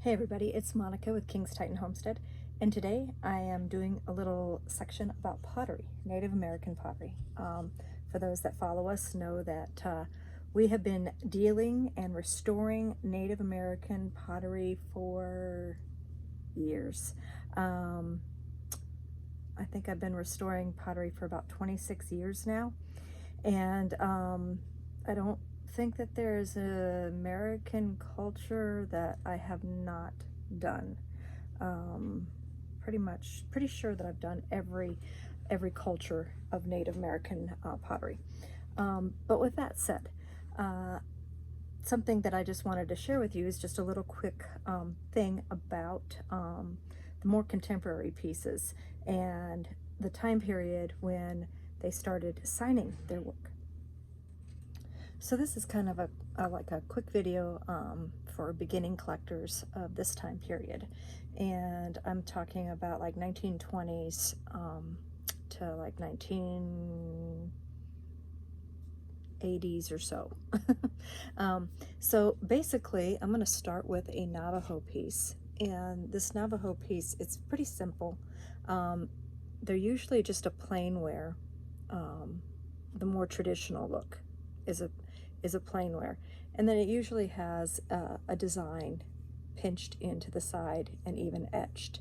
Hey everybody, it's Monica with King's Titan Homestead, and today I am doing a little section about pottery, Native American pottery. For those that follow us know that we have been dealing and restoring Native American pottery for years. I think I've been restoring pottery for about 26 years now, and I don't think that there's an American culture that I have not done. Pretty sure that I've done every culture of Native American pottery. But with that said, something that I just wanted to share with you is just a little quick thing about the more contemporary pieces and the time period when they started signing their work. So this is kind of like a quick video for beginning collectors of this time period, and I'm talking about like 1920s to like 1980s or so. So basically I'm going to start with a Navajo piece, and this Navajo piece, it's pretty simple. They're usually just a plainware. The more traditional look is a plainware, and then it usually has a design pinched into the side and even etched.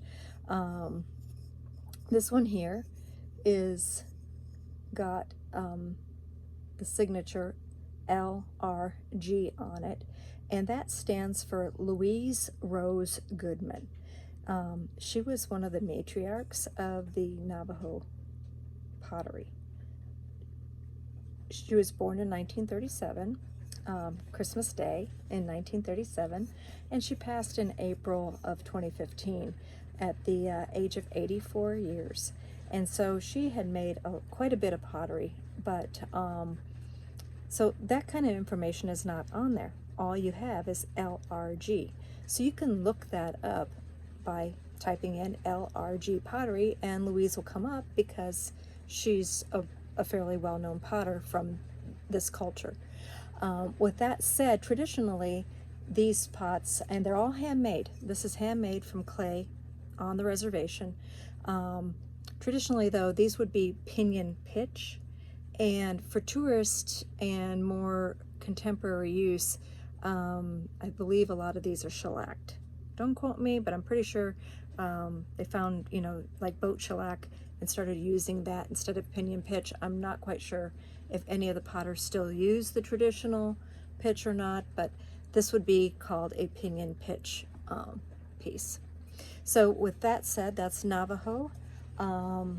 This one here is got the signature LRG on it, and that stands for Louise Rose Goodman. She was one of the matriarchs of the Navajo Pottery. She was born in 1937, Christmas Day in 1937, and she passed in April of 2015 at the age of 84 years. And so she had made quite a bit of pottery, but so that kind of information is not on there. All you have is LRG. So you can look that up by typing in LRG pottery, and Louise will come up because she's a fairly well-known potter from this culture. With that said, traditionally these pots, and they're all handmade. This is handmade from clay on the reservation. Traditionally though, these would be pinion pitch, and for tourists and more contemporary use, I believe a lot of these are shellacked. Don't quote me, but I'm pretty sure they found, like boat shellac and started using that instead of pinion pitch. I'm not quite sure if any of the potters still use the traditional pitch or not, but this would be called a pinion pitch piece. So with that said, that's Navajo by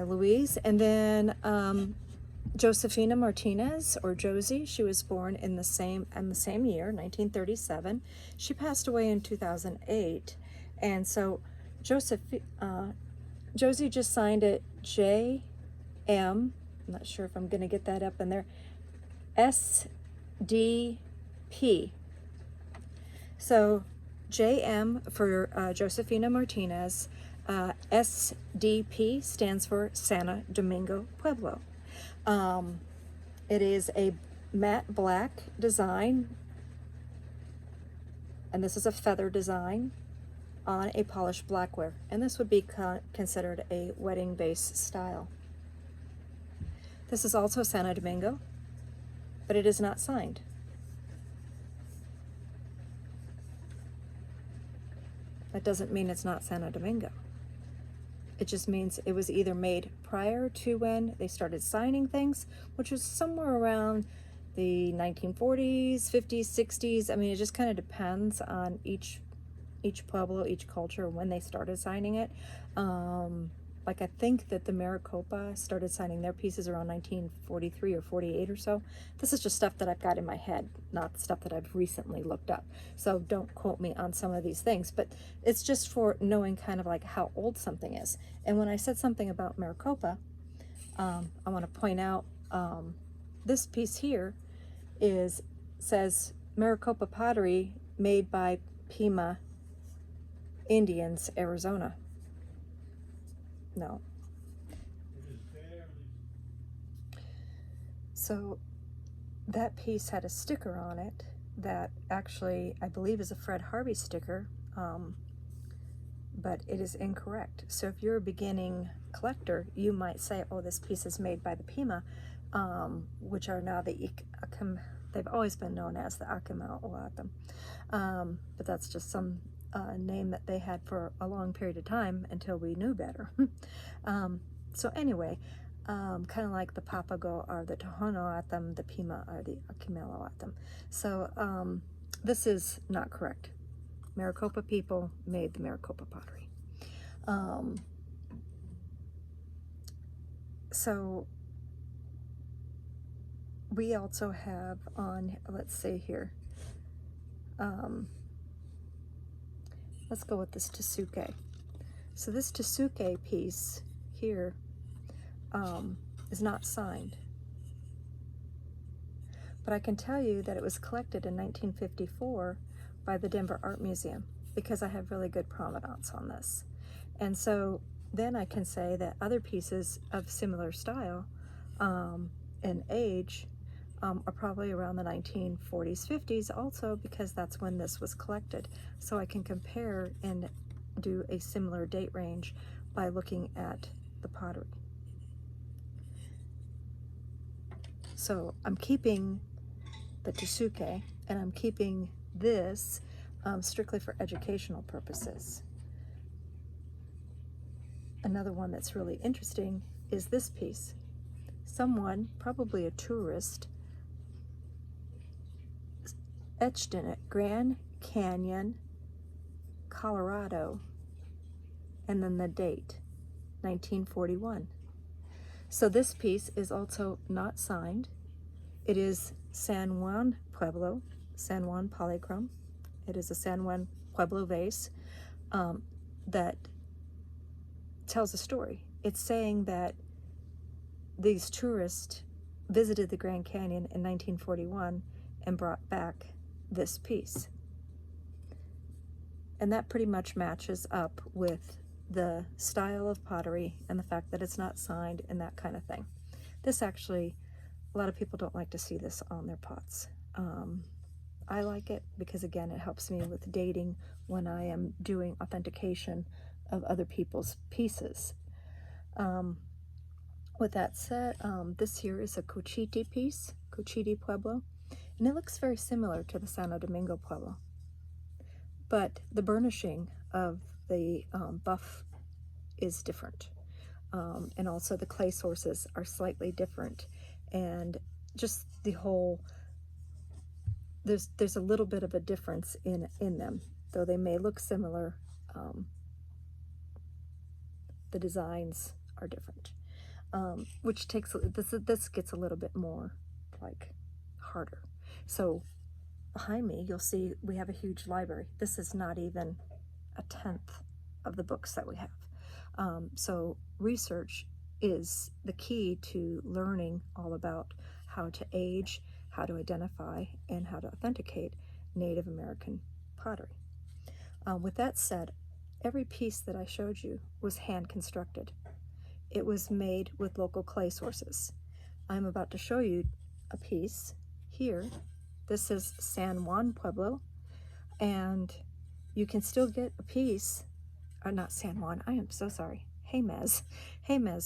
Louise. And then Josefina Martinez, or Josie, she was born in the same year, 1937. She passed away in 2008, and so Josie just signed it JM, I'm not sure if I'm going to get that up in there, SDP. So JM for Josefina Martinez, SDP stands for Santo Domingo Pueblo. It is a matte black design, and this is a feather design on a polished blackware, and this would be considered a wedding vase style. This is also Santo Domingo, but it is not signed. That doesn't mean it's not Santo Domingo. It just means it was either made prior to when they started signing things, which was somewhere around the 1940s, 50s, 60s. I mean, it just kind of depends on each pueblo, each culture, when they started signing it. Like I think that the Maricopa started signing their pieces around 1943 or 48 or so. This is just stuff that I've got in my head, not stuff that I've recently looked up. So don't quote me on some of these things, but it's just for knowing kind of like how old something is. And when I said something about Maricopa, I want to point out this piece here says Maricopa Pottery made by Pima Indians, Arizona. No. So that piece had a sticker on it that actually I believe is a Fred Harvey sticker, but it is incorrect. So if you're a beginning collector, you might say, oh, this piece is made by the Pima, which are now they've always been known as the Akime'oatam. But that's just some name that they had for a long period of time until we knew better. So anyway, kind of like the Papago are the Tohono'atam, the Pima are the Akime'oatam. So this is not correct. Maricopa people made the Maricopa pottery. So we also have on, let's see here, let's go with this Tsuke. So this Tsuke piece here is not signed. But I can tell you that it was collected in 1954 by the Denver Art Museum, because I have really good provenance on this. And so then I can say that other pieces of similar style and age are probably around the 1940s, 50s also, because that's when this was collected. So I can compare and do a similar date range by looking at the pottery. So I'm keeping the Tsuke, and I'm keeping this strictly for educational purposes. Another one that's really interesting is this piece. Someone, probably a tourist, etched in it Grand Canyon, Colorado, and then the date, 1941. So this piece is also not signed. It is San Juan Pueblo, San Juan polychrome. It is a San Juan Pueblo vase that tells a story. It's saying that these tourists visited the Grand Canyon in 1941 and brought back this piece. And that pretty much matches up with the style of pottery and the fact that it's not signed and that kind of thing. This actually, a lot of people don't like to see this on their pots. I like it because, again, it helps me with dating when I am doing authentication of other people's pieces. With that said, this here is a Cochiti piece, Cochiti Pueblo, and it looks very similar to the Santo Domingo Pueblo. But the burnishing of the buff is different. And also the clay sources are slightly different. And just the whole, there's a little bit of a difference in them. Though they may look similar, the designs are different. Which takes, this gets a little bit more like harder. So behind me, you'll see we have a huge library. This is not even a 10th of the books that we have. So research is the key to learning all about how to age, how to identify, and how to authenticate Native American pottery. With that said, every piece that I showed you was hand constructed. It was made with local clay sources. I'm about to show you a piece here. This is San Juan Pueblo, and you can still get a piece, or not San Juan, I am so sorry, Jemez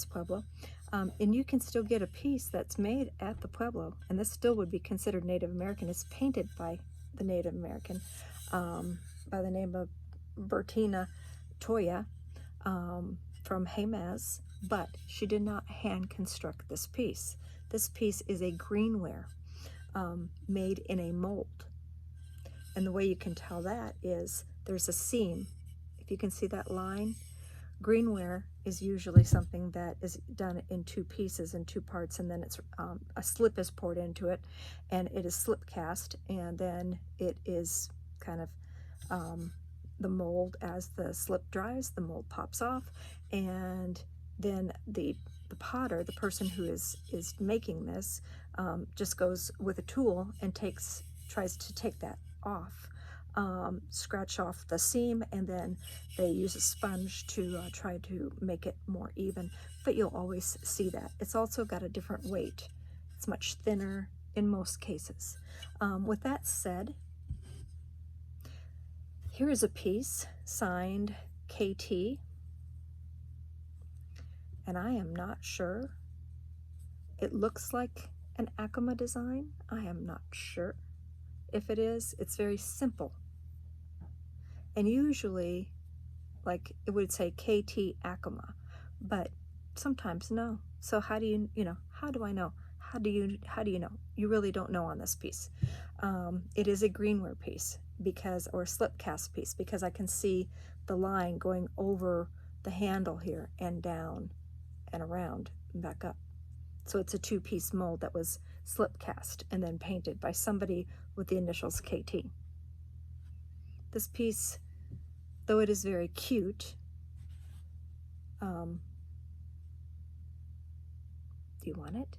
Pueblo, and you can still get a piece that's made at the Pueblo, and this still would be considered Native American. It's painted by the Native American by the name of Bertina Toya from Jemez, but she did not hand construct this piece. This piece is a greenware made in a mold. And the way you can tell that is there's a seam. If you can see that line, greenware is usually something that is done in two pieces, in two parts, and then it's a slip is poured into it, and it is slip cast, and then it is kind of the mold, as the slip dries, the mold pops off, and then the potter, the person who is making this, just goes with a tool and tries to take that off, scratch off the seam, and then they use a sponge to try to make it more even. But you'll always see that. It's also got a different weight. It's much thinner in most cases. With that said, here is a piece signed KT, and I am not sure. It looks like an Acoma design. I am not sure if it is. It's very simple. And usually, like, it would say KT Acoma, but sometimes no. So how do you know? How do I know? How do you know? You really don't know on this piece. It is a greenware piece or slip cast piece, because I can see the line going over the handle here and down and around and back up. So it's a two-piece mold that was slip cast and then painted by somebody with the initials KT. This piece, though it is very cute, do you want it?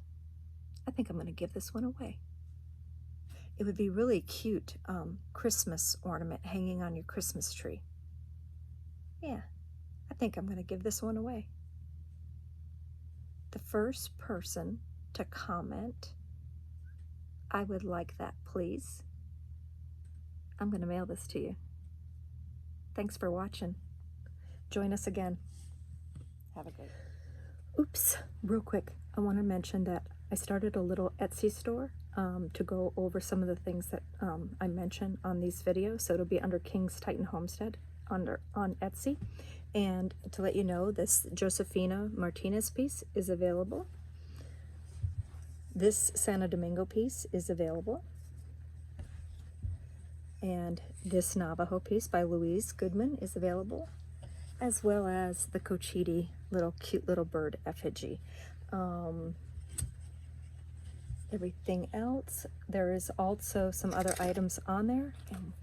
I think I'm going to give this one away. It would be really cute Christmas ornament hanging on your Christmas tree. Yeah, I think I'm going to give this one away. The first person to comment, I would like that, please. I'm going to mail this to you. Thanks for watching. Join us again. Have a great day. Oops, real quick, I want to mention that I started a little Etsy store to go over some of the things that I mention on these videos. So it'll be under King's Titan Homestead on Etsy. And to let you know, this Josefina Martinez piece is available. This Santo Domingo piece is available. And this Navajo piece by Louise Goodman is available, as well as the Cochiti cute little bird effigy. Everything else, there is also some other items on there, and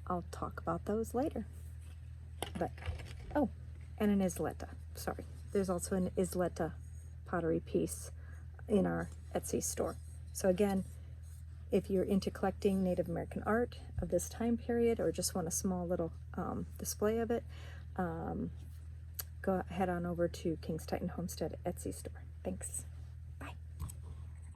I'll talk about those later. But, oh, and an Isleta, sorry. There's also an Isleta pottery piece in our Etsy store. So again, if you're into collecting Native American art of this time period, or just want a small little display of it, go head on over to King's Titan Homestead Etsy store. Thanks.